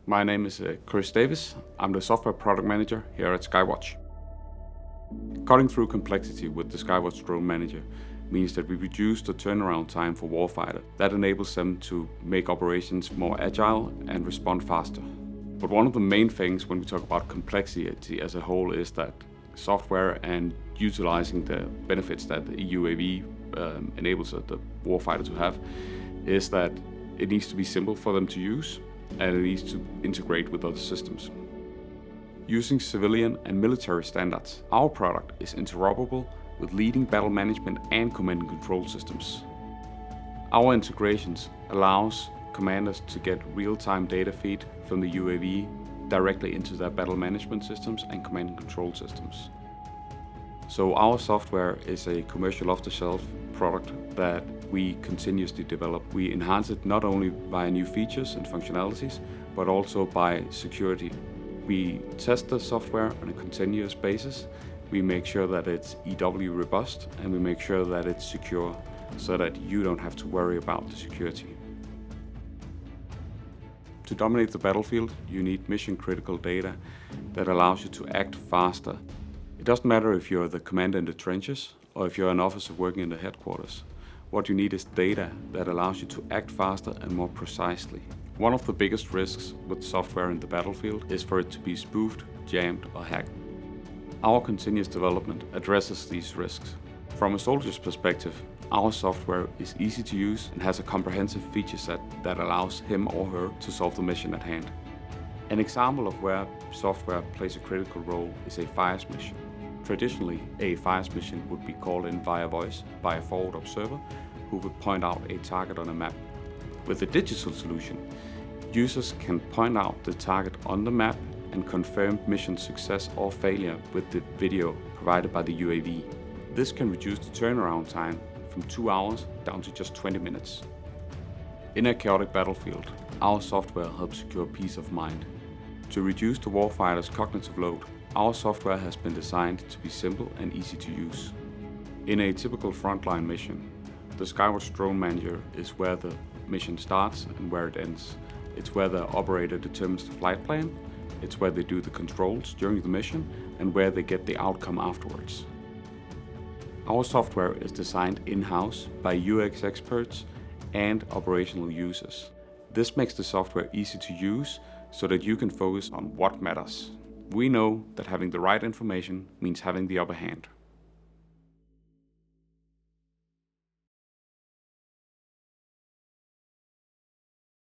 My name is Chris Davis. I'm the software product manager here at Skywatch. Cutting through complexity with the Skywatch Drone Manager means that we reduce the turnaround time for warfighters. That enables them to make operations more agile and respond faster. But one of the main things when we talk about complexity as a whole is that software and utilizing the benefits that the UAV enables the warfighter to have is that it needs to be simple for them to use and it needs to integrate with other systems. Using civilian and military standards, our product is interoperable with leading battle management and command and control systems. Our integrations allows commanders to get real-time data feed from the UAV directly into their battle management systems and command and control systems. So our software is a commercial off-the-shelf product that we continuously develop. We enhance it not only by new features and functionalities, but also by security. We test the software on a continuous basis. We make sure that it's EW robust and we make sure that it's secure so that you don't have to worry about the security. To dominate the battlefield, you need mission-critical data that allows you to act faster. It doesn't matter if you're the commander in the trenches or if you're an officer working in the headquarters. What you need is data that allows you to act faster and more precisely. One of the biggest risks with software in the battlefield is for it to be spoofed, jammed, or hacked. Our continuous development addresses these risks. From a soldier's perspective, our software is easy to use and has a comprehensive feature set that allows him or her to solve the mission at hand. An example of where software plays a critical role is a fires mission. Traditionally, a fires mission would be called in via voice by a forward observer who would point out a target on a map. With a digital solution, users can point out the target on the map and confirm mission success or failure with the video provided by the UAV. This can reduce the turnaround time from 2 hours down to just 20 minutes. In a chaotic battlefield, our software helps secure peace of mind. To reduce the warfighter's cognitive load, our software has been designed to be simple and easy to use. In a typical frontline mission, the Skywatch Drone Manager is where the mission starts and where it ends. It's where the operator determines the flight plan, it's where they do the controls during the mission, and where they get the outcome afterwards. Our software is designed in-house by UX experts and operational users. This makes the software easy to use so that you can focus on what matters. We know that having the right information means having the upper hand.